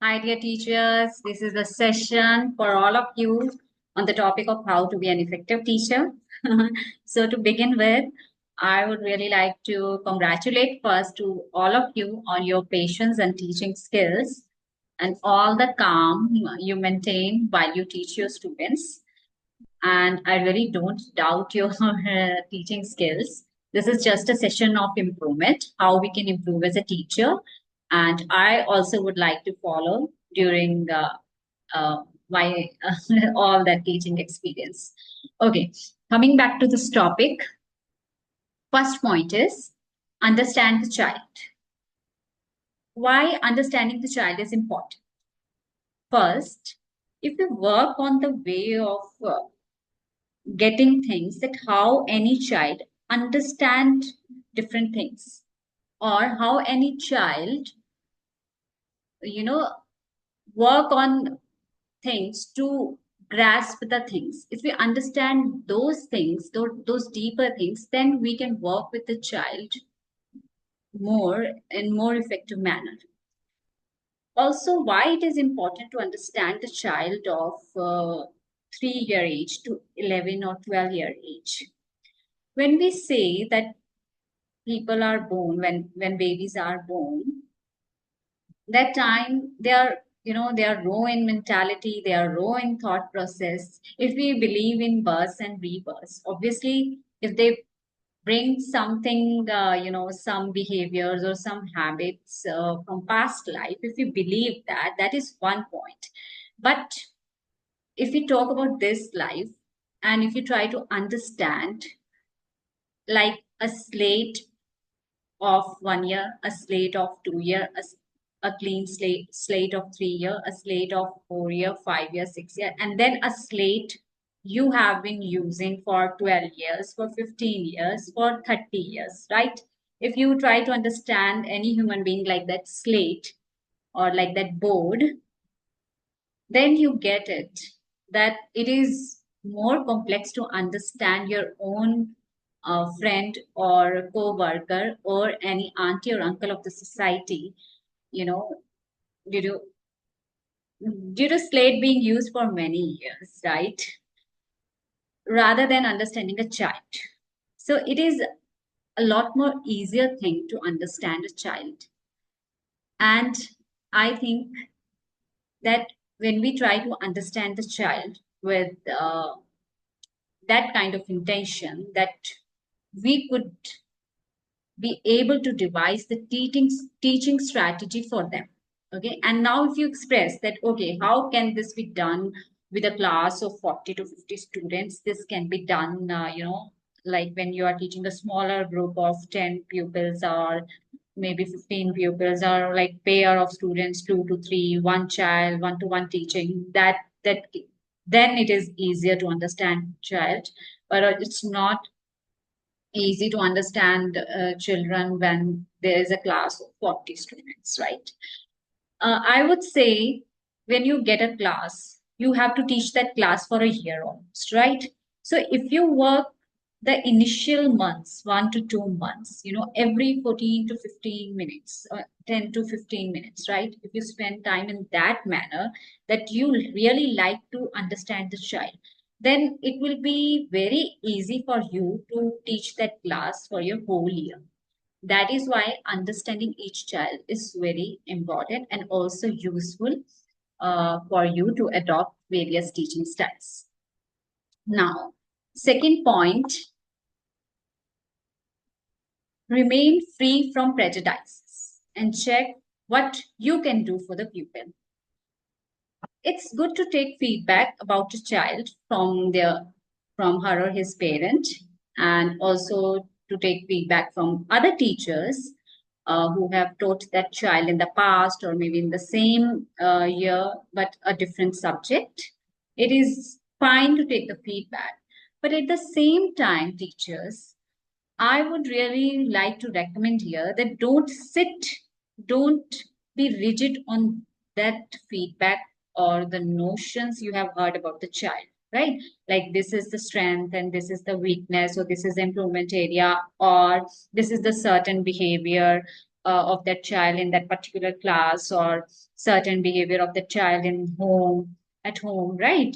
Hi, dear teachers. This is the session for all of you on the topic of how to be an effective teacher. So, to begin with, I would really like to congratulate first to all of you on your patience and teaching skills and all the calm you maintain while you teach your students. And I really don't doubt your teaching skills. This is just a session of improvement, how we can improve as a teacher. And I also would like to follow during uh, my all that teaching experience. Okay, coming back to this topic, first point is understand the child. Why understanding the child is important? First, if you work on the way of getting things, that how any child understand different things, or how any child you know work on things to grasp the things. If we understand those things, those deeper things, then we can work with the child more in more effective manner. Also, why it is important to understand the child of 3-year age to 11 or 12-year age. When we say that people are born, when babies are born, that time they are, they are raw in mentality, they are raw in thought process. If we believe in birth and rebirth, obviously if they bring something, some behaviors or some habits from past life, if we believe that, that is one point. But if we talk about this life, and if you try to understand, like a slate of 1 year, a slate of 2 year, a clean slate of 3 year, a slate of 4 year, 5 year, 6 year, and then a slate you have been using for 12 years, for 15 years, for 30 years, right? If you try to understand any human being like that slate or like that board, then you get it that it is more complex to understand your own friend or co-worker or any auntie or uncle of the society, you know, due to slate being used for many years, right? Rather than understanding a child. So it is a lot more easier thing to understand a child. And I think that when we try to understand the child with that kind of intention, that we could be able to devise the teaching strategy for them. Okay, and now if you express that, okay, how can this be done with a class of 40 to 50 students? This can be done, like when you are teaching a smaller group of 10 pupils or maybe 15 pupils, or like pair of students, 2 to 3, one child, one-to-one teaching, that then it is easier to understand child. But it's not easy to understand children when there is a class of 40 students, right? I would say when you get a class, you have to teach that class for a year almost, right? So if you work the initial months, 1 to 2 months, every 14 to 15 minutes, 10 to 15 minutes, right? If you spend time in that manner, that you really like to understand the child, then it will be very easy for you to teach that class for your whole year. That is why understanding each child is very important and also useful for you to adopt various teaching styles. Now, second point, remain free from prejudices and check what you can do for the pupil. It's good to take feedback about a child from her or his parent, and also to take feedback from other teachers who have taught that child in the past or maybe in the same year but a different subject. It is fine to take the feedback, but at the same time, teachers, I would really like to recommend here that don't be rigid on that feedback or the notions you have heard about the child, right? Like this is the strength and this is the weakness, or this is the improvement area, or this is the certain behavior, of that child in that particular class, or certain behavior of the child in home, at home, right?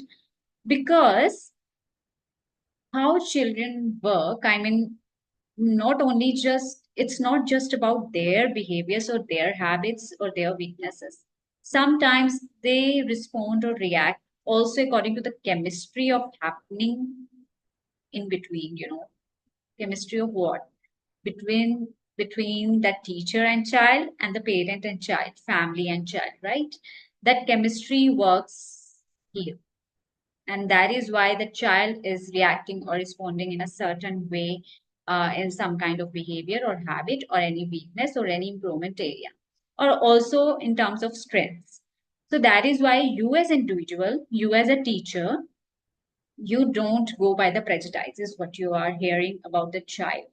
Because how children work, I mean, not only just, it's not just about their behaviors or their habits or their weaknesses. Sometimes they respond or react also according to the chemistry of happening in between, chemistry of what? Between that teacher and child, and the parent and child, family and child, right? That chemistry works here, and that is why the child is reacting or responding in a certain way, in some kind of behavior or habit or any weakness or any improvement area, or also in terms of strengths. So that is why you as individual, you as a teacher, you don't go by the prejudices what you are hearing about the child.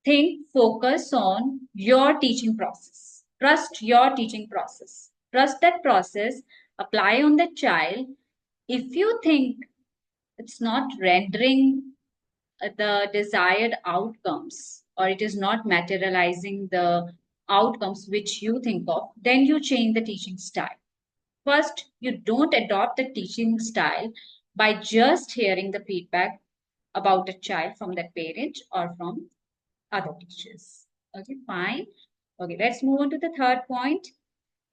Think, focus on your teaching process. Trust your teaching process. Trust that process, apply on the child. If you think it's not rendering the desired outcomes, or it is not materializing the outcomes which you think of, then you change the teaching style. First, you don't adopt the teaching style by just hearing the feedback about the child from that parent or from other teachers. Okay, fine. Okay, let's move on to the third point.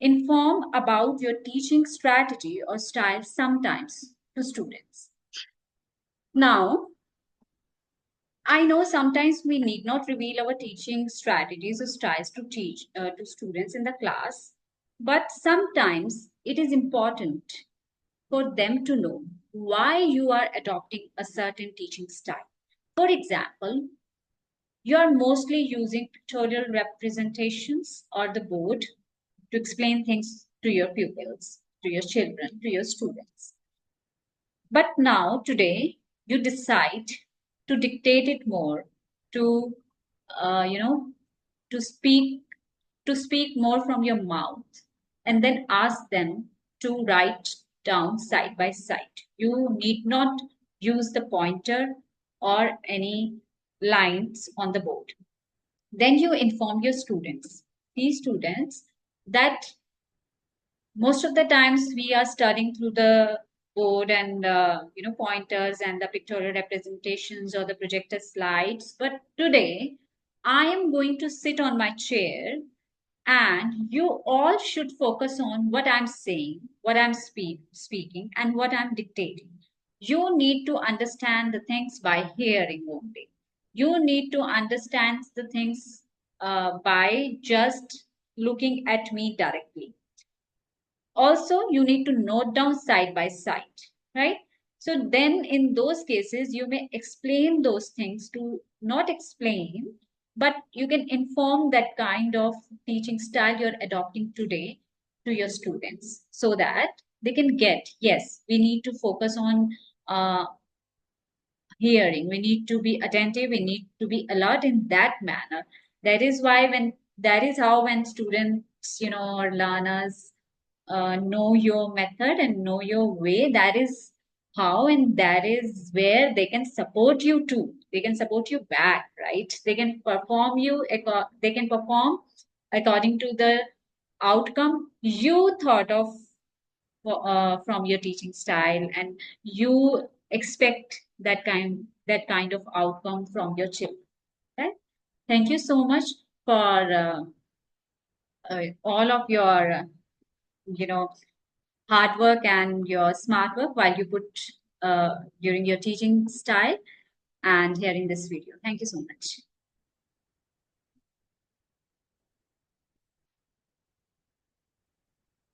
Inform about your teaching strategy or style sometimes to students. Now, I know sometimes we need not reveal our teaching strategies or styles to teach to students in the class, but sometimes it is important for them to know why you are adopting a certain teaching style. For example, you are mostly using pictorial representations or the board to explain things to your pupils, to your children, to your students. But now, today, you decide to dictate it more, to, uh, you know, to speak, to speak more from your mouth, and then ask them to write down side by side. You need not use the pointer or any lines on the board. Then you inform your students, these students, that most of the times we are studying through the board and pointers and the pictorial representations or the projector slides, but today I am going to sit on my chair, and you all should focus on what I'm saying, what I'm speaking, and what I'm dictating. You need to understand the things by hearing only. You need to understand the things by just looking at me directly. Also, you need to note down side by side, right? So then in those cases, you may explain those things to, not explain, but you can inform that kind of teaching style you're adopting today to your students, so that they can get, yes, we need to focus on uh, hearing, we need to be attentive, we need to be alert in that manner. That is why when, that is how when students, or learners know your method and know your way, that is how, and that is where they can support you too. They can support you back, right? They can perform they can perform according to the outcome you thought of from your teaching style, and you expect that kind of outcome from your children, right? Thank you so much for all of your you know hard work and your smart work while you put during your teaching style and hearing this video. Thank you so much.